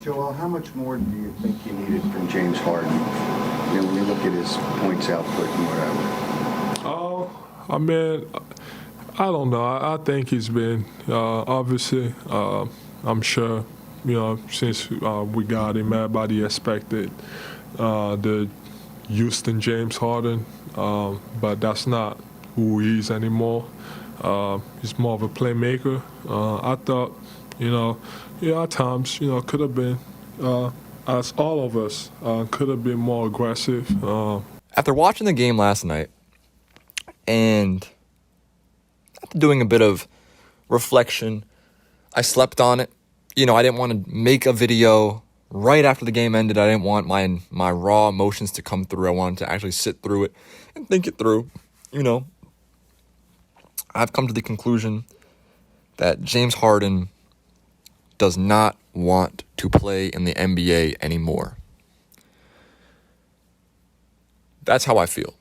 Joel, how much more do you think you needed from James Harden? You know, when you look at his points output and whatever. I mean, I don't know. I think he's been, obviously, I'm sure, since we got him, everybody expected the Houston James Harden, but that's not who he is anymore. He's more of a playmaker. I thought, at times, could have been, as all of us, could have been more aggressive. After watching the game last night and after doing a bit of reflection, I slept on it. I didn't want to make a video right after the game ended. I didn't want my raw emotions to come through. I wanted to actually sit through it and think it through. I've come to the conclusion that James Harden does not want to play in the NBA anymore. That's how I feel.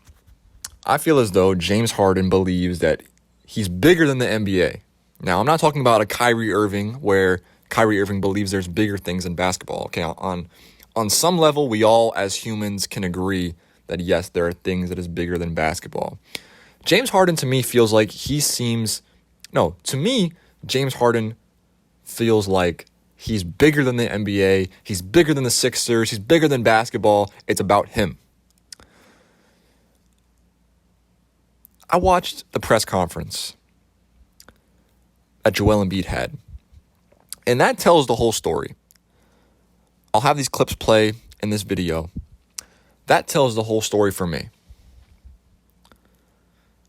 I feel as though James Harden believes that he's bigger than the NBA. Now, I'm not talking about a Kyrie Irving where Kyrie Irving believes there's bigger things in basketball. Okay, on some level, we all as humans can agree that yes, there are things that is bigger than basketball. James Harden to me feels like James Harden feels like he's bigger than the NBA. He's bigger than the Sixers. He's bigger than basketball. It's about him. I watched the press conference that Joel Embiid had, and that tells the whole story. I'll have these clips play in this video. That tells the whole story for me.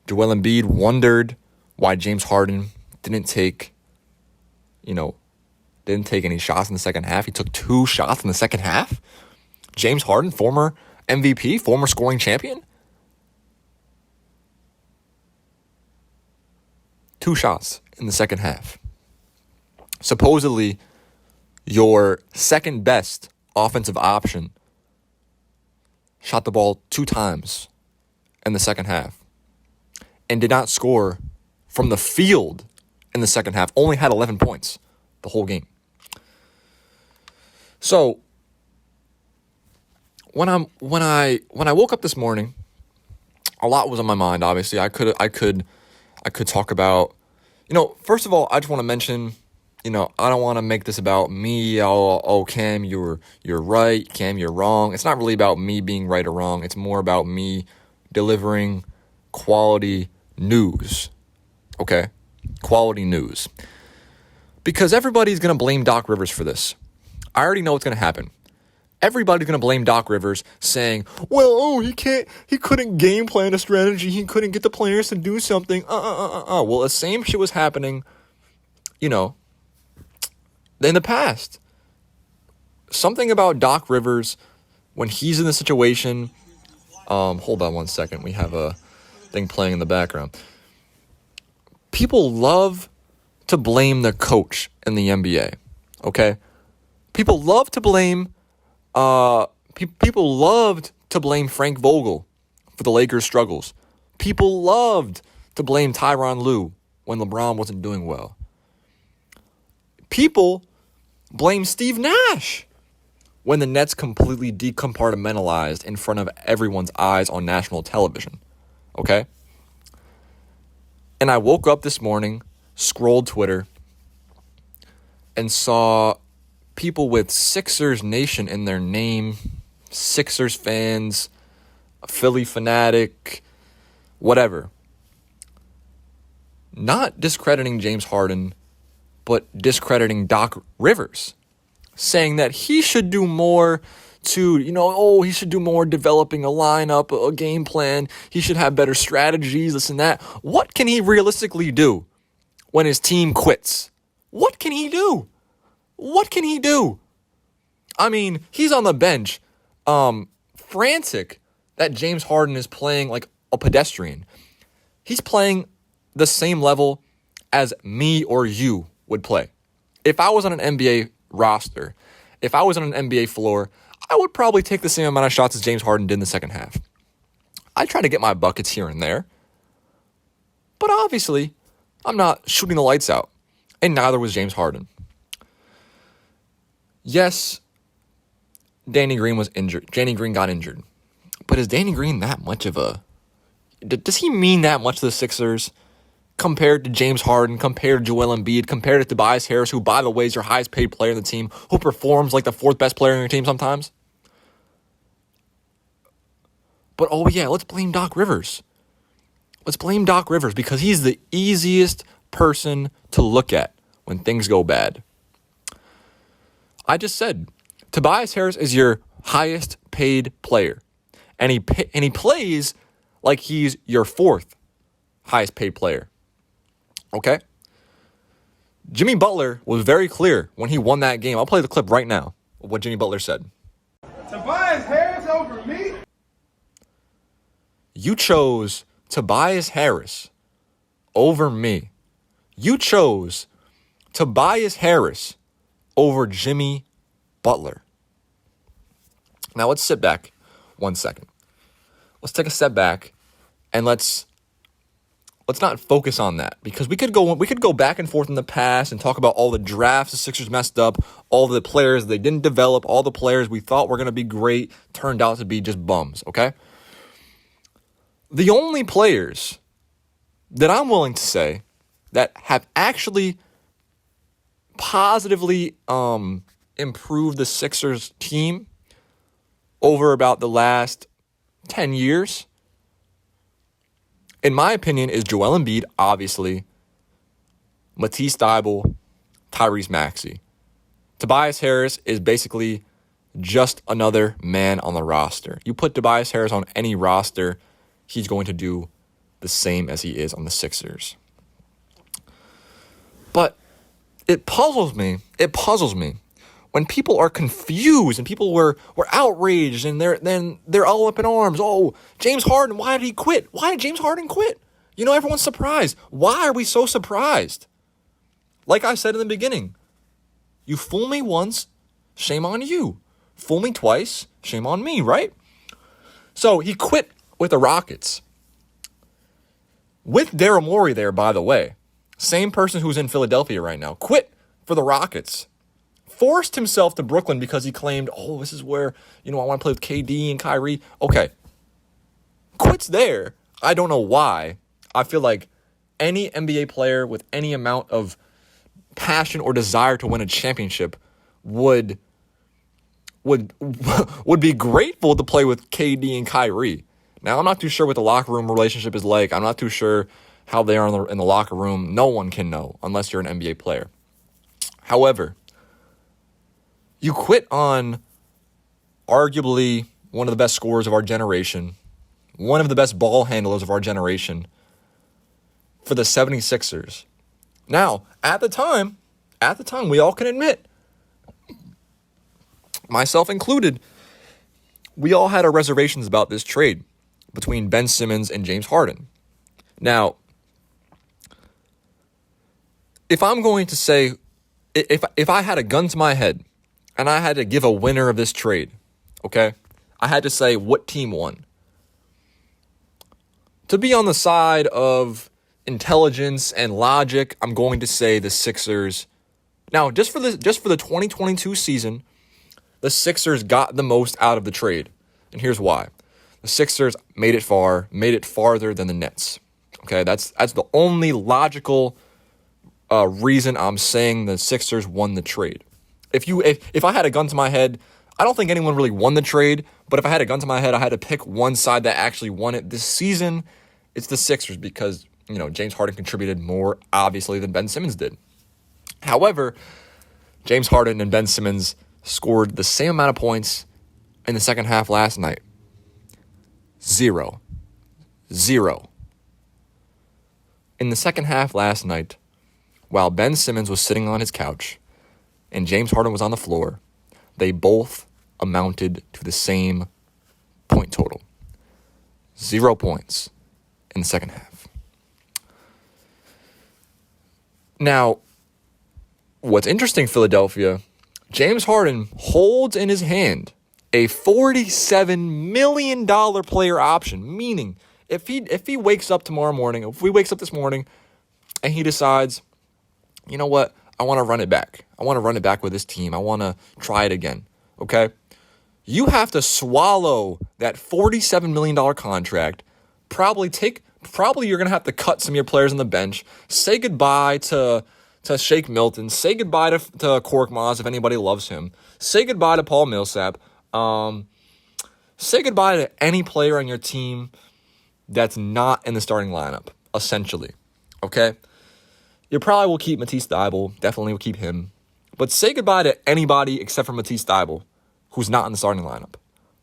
Joel Embiid wondered why James Harden didn't take any shots in the second half. He took 2 shots in the second half. James Harden, former MVP, former scoring champion. 2 shots in the second half. Supposedly, your second best offensive option shot the ball 2 times in the second half and did not score from the field in the second half. Only had 11 points the whole game. So when I woke up this morning, a lot was on my mind. Obviously, I could talk about, first of all, I just want to mention, I don't want to make this about me. Oh, Cam, you're right. Cam, you're wrong. It's not really about me being right or wrong. It's more about me delivering quality news. Okay? Quality news. Because everybody's going to blame Doc Rivers for this. I already know what's going to happen. Everybody's going to blame Doc Rivers saying, he couldn't game plan a strategy. He couldn't get the players to do something. Well, the same shit was happening, in the past. Something about Doc Rivers when he's in the situation. Hold on one second. We have a thing playing in the background. People love to blame the coach in the NBA. Okay? People love to blame people loved to blame Frank Vogel for the Lakers' struggles. People loved to blame Tyronn Lue when LeBron wasn't doing well. People blame Steve Nash when the Nets completely decompartmentalized in front of everyone's eyes on national television. Okay? And I woke up this morning, scrolled Twitter, and saw people with Sixers Nation in their name, Sixers fans, Philly fanatic, whatever. Not discrediting James Harden, but discrediting Doc Rivers, saying that he should do more he should do more developing a lineup, a game plan. He should have better strategies, this and that. What can he realistically do when his team quits? What can he do? What can he do? I mean, he's on the bench, frantic that James Harden is playing like a pedestrian. He's playing the same level as me or you would play. If I was on an NBA roster, if I was on an NBA floor, I would probably take the same amount of shots as James Harden did in the second half. I try to get my buckets here and there. But obviously, I'm not shooting the lights out. And neither was James Harden. Yes, Danny Green was injured. Danny Green got injured. But is Danny Green that much of a... Does he mean that much to the Sixers? Compared to James Harden, compared to Joel Embiid, compared to Tobias Harris, who, by the way, is your highest paid player in the team, who performs like the fourth best player on your team sometimes? But, oh yeah, let's blame Doc Rivers. Let's blame Doc Rivers because he's the easiest person to look at when things go bad. I just said, Tobias Harris is your highest paid player. And he plays like he's your fourth highest paid player. Okay? Jimmy Butler was very clear when he won that game. I'll play the clip right now of what Jimmy Butler said. Tobias Harris over me? You chose Tobias Harris over me. You chose Tobias Harris over Jimmy Butler. Now let's sit back 1 second. Let's take a step back and let's not focus on that because we could go back and forth in the past and talk about all the drafts the Sixers messed up, all the players they didn't develop, all the players we thought were going to be great turned out to be just bums, okay? The only players that I'm willing to say that have actually positively improved the Sixers team over about the last 10 years, in my opinion, is Joel Embiid, obviously, Matisse Thybulle, Tyrese Maxey. Tobias Harris is basically just another man on the roster. You put Tobias Harris on any roster, he's going to do the same as he is on the Sixers. But it puzzles me when people are confused and people were outraged and they're all up in arms. Oh, James Harden, why did he quit? Why did James Harden quit? You know, everyone's surprised. Why are we so surprised? Like I said in the beginning, you fool me once, shame on you. Fool me twice, shame on me, right? So he quit with the Rockets. With Daryl Morey there, by the way. Same person who's in Philadelphia right now. Quit for the Rockets. Forced himself to Brooklyn because he claimed, oh, this is where, I want to play with KD and Kyrie. Okay. Quits there. I don't know why. I feel like any NBA player with any amount of passion or desire to win a championship would be grateful to play with KD and Kyrie. Now, I'm not too sure what the locker room relationship is like. I'm not too sure how they are in the locker room. No one can know unless you're an NBA player. However, you quit on arguably one of the best scorers of our generation, one of the best ball handlers of our generation for the 76ers. Now, at the time, we all can admit, myself included, we all had our reservations about this trade between Ben Simmons and James Harden. Now, if I'm going to say, if I had a gun to my head and I had to give a winner of this trade, okay, I had to say what team won. To be on the side of intelligence and logic, I'm going to say the Sixers. Now, just for the 2022 season, the Sixers got the most out of the trade. And here's why. The Sixers made it farther than the Nets. Okay, that's the only logical reason I'm saying the Sixers won the trade. If I had a gun to my head, I don't think anyone really won the trade, but if I had a gun to my head, I had to pick one side that actually won it this season, it's the Sixers because, James Harden contributed more, obviously, than Ben Simmons did. However, James Harden and Ben Simmons scored the same amount of points in the second half last night. Zero. In the second half last night, while Ben Simmons was sitting on his couch and James Harden was on the floor, they both amounted to the same point total. 0 points in the second half. Now, what's interesting, Philadelphia, James Harden holds in his hand a $47 million player option, meaning if he wakes up tomorrow morning, if we wakes up this morning and he decides, you know what, I want to run it back. I want to run it back with this team. I want to try it again, okay? You have to swallow that $47 million contract. Probably you're going to have to cut some of your players on the bench. Say goodbye to Shake Milton. Say goodbye to Korkmaz if anybody loves him. Say goodbye to Paul Millsap. Say goodbye to any player on your team that's not in the starting lineup, essentially. Okay? You probably will keep Matisse Thybulle. Definitely will keep him. But say goodbye to anybody except for Matisse Thybulle who's not in the starting lineup.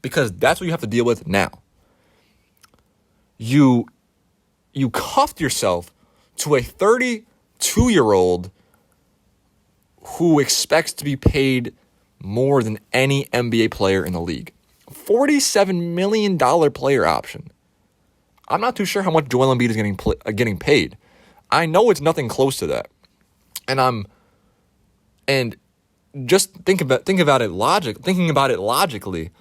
Because that's what you have to deal with now. You cuffed yourself to a 32-year-old who expects to be paid more than any NBA player in the league. $47 million player option. I'm not too sure how much Joel Embiid is getting paid. I know it's nothing close to that. And just thinking about it logically,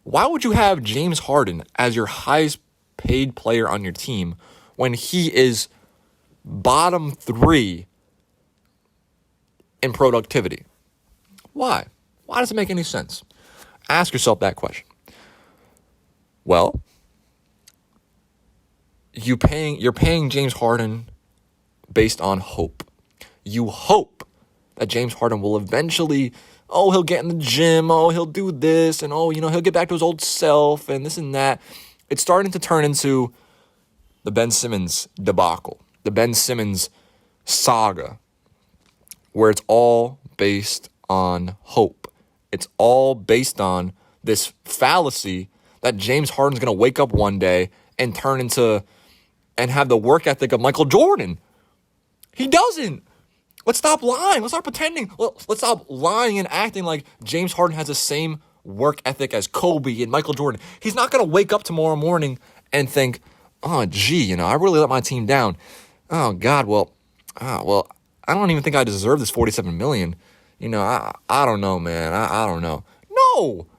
why would you have James Harden as your highest paid player on your team when he is bottom 3 in productivity? Why? Why does it make any sense? Ask yourself that question. Well, you're paying James Harden based on hope. You hope that James Harden will eventually, he'll get in the gym, he'll do this, and he'll get back to his old self, and this and that. It's starting to turn into the Ben Simmons debacle, the Ben Simmons saga, where it's all based on hope. It's all based on this fallacy that James Harden's going to wake up one day and turn into and have the work ethic of Michael Jordan. He doesn't. Let's stop lying. Let's stop pretending. Let's stop lying and acting like James Harden has the same work ethic as Kobe and Michael Jordan. He's not going to wake up tomorrow morning and think, I really let my team down. Oh, God, I don't even think I deserve this $47 million. I don't know, man. I don't know.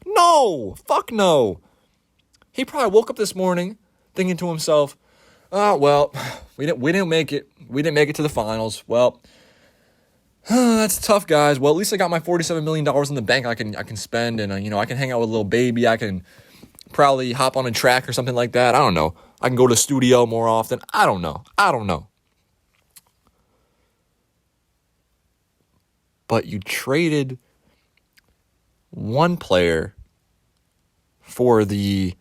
No, fuck no. He probably woke up this morning thinking to himself, we didn't make it. We didn't make it to the finals. Well, that's tough, guys. Well, at least I got my $47 million in the bank I can spend, and I can hang out with a little baby. I can probably hop on a track or something like that. I don't know. I can go to the studio more often. I don't know. But you traded one player for the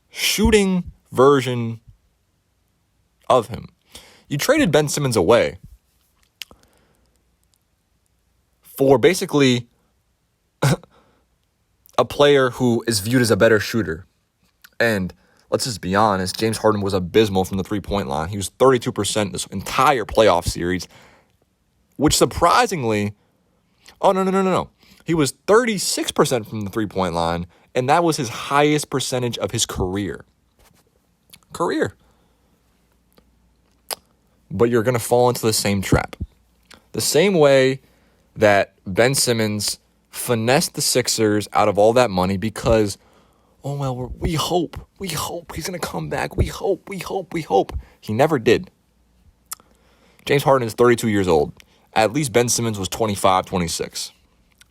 shooting version of him. You traded Ben Simmons away for basically a player who is viewed as a better shooter. And let's just be honest, James Harden was abysmal from the three-point line. He was 32% this entire playoff series, which surprisingly, no. He was 36% from the three-point line, and that was his highest percentage of his career. But you're going to fall into the same trap. The same way that Ben Simmons finessed the Sixers out of all that money because, we hope he's going to come back. We hope. He never did. James Harden is 32 years old. At least Ben Simmons was 25, 26.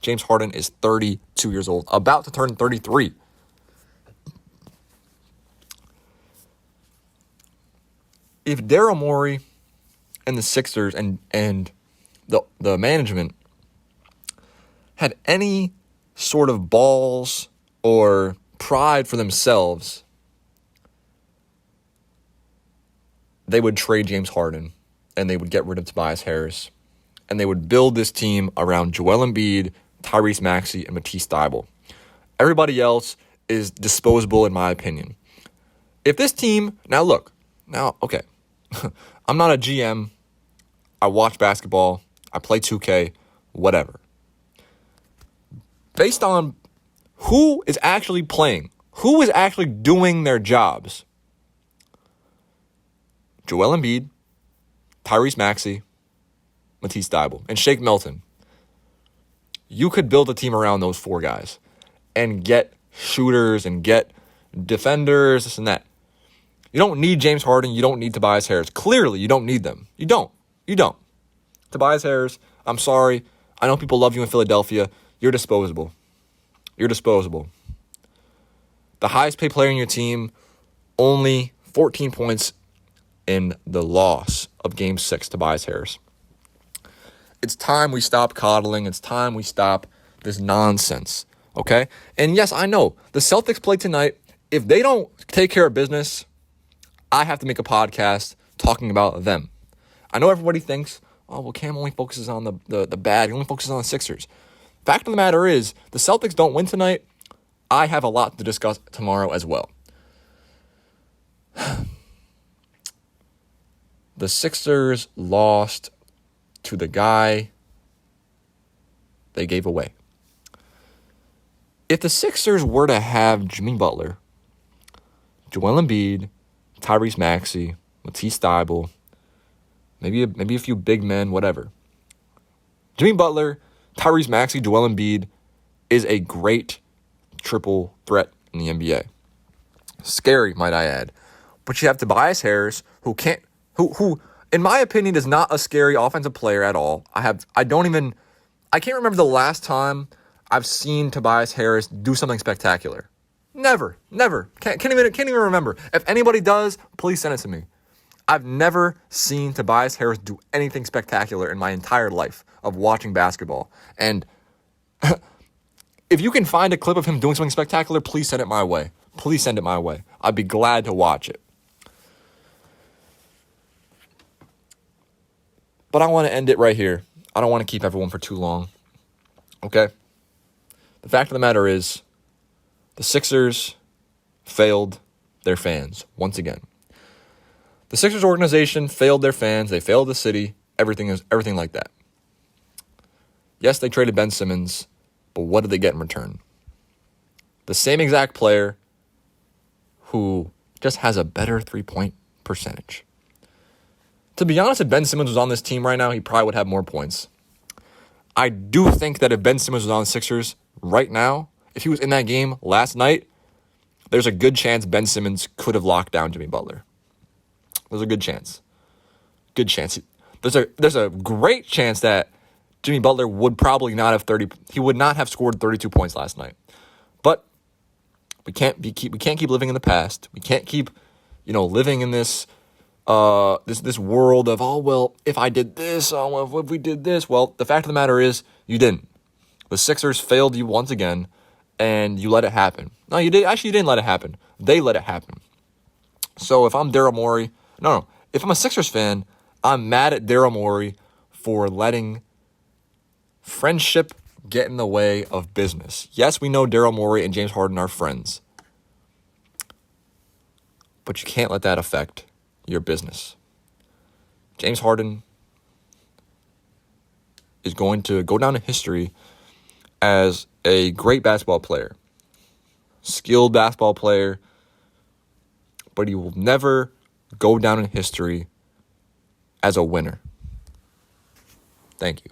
James Harden is 32 years old, about to turn 33. If Daryl Morey and the Sixers and the management had any sort of balls or pride for themselves, they would trade James Harden and they would get rid of Tobias Harris and they would build this team around Joel Embiid, Tyrese Maxey, and Matisse Thybulle. Everybody else is disposable in my opinion. If this team, okay, I'm not a GM. I watch basketball. I play 2K, whatever. Based on who is actually playing, who is actually doing their jobs, Joel Embiid, Tyrese Maxey, Matisse Thybulle, and Shake Milton. You could build a team around those four guys and get shooters and get defenders, this and that. You don't need James Harden. You don't need Tobias Harris. Clearly, you don't need them. You don't. Tobias Harris, I'm sorry. I know people love you in Philadelphia. You're disposable. You're disposable. The highest paid player in your team, only 14 points in the loss of Game 6, Tobias Harris. It's time we stop coddling. It's time we stop this nonsense, okay? And yes, I know, the Celtics play tonight. If they don't take care of business, I have to make a podcast talking about them. I know everybody thinks, oh, well, Cam only focuses on the bad. He only focuses on the Sixers. Fact of the matter is, the Celtics don't win tonight. I have a lot to discuss tomorrow as well. The Sixers lost to the guy they gave away. If the Sixers were to have Jimmy Butler, Joel Embiid, Tyrese Maxey, Matisse Thybulle, maybe a few big men, whatever. Jimmy Butler, Tyrese Maxey, Joel Embiid is a great triple threat in the NBA. Scary, might I add. But you have Tobias Harris, who in my opinion is not a scary offensive player at all. I can't remember the last time I've seen Tobias Harris do something spectacular. Never. Can't even remember. If anybody does, please send it to me. I've never seen Tobias Harris do anything spectacular in my entire life of watching basketball. And if you can find a clip of him doing something spectacular, please send it my way. Please send it my way. I'd be glad to watch it. But I want to end it right here. I don't want to keep everyone for too long. Okay? The fact of the matter is, the Sixers failed their fans once again. The Sixers organization failed their fans. They failed the city. Everything like that. Yes, they traded Ben Simmons, but what did they get in return? The same exact player who just has a better three-point percentage. To be honest, if Ben Simmons was on this team right now, he probably would have more points. I do think that if Ben Simmons was on the Sixers right now, if he was in that game last night, there's a good chance Ben Simmons could have locked down Jimmy Butler. There's a good chance. Good chance. There's a great chance that Jimmy Butler would probably not have he would not have scored 32 points last night. But we can't keep living in the past. We can't keep, living in this this world of, oh, well, if I did this, oh, well, if we did this. Well, the fact of the matter is, you didn't. The Sixers failed you once again, and you let it happen. No, you did. Actually, you didn't let it happen. They let it happen. So if I'm Daryl Morey, if I'm a Sixers fan, I'm mad at Daryl Morey for letting friendship get in the way of business. Yes, we know Daryl Morey and James Harden are friends, but you can't let that affect your business. James Harden is going to go down in history as a great basketball player, skilled basketball player, but he will never go down in history as a winner. Thank you.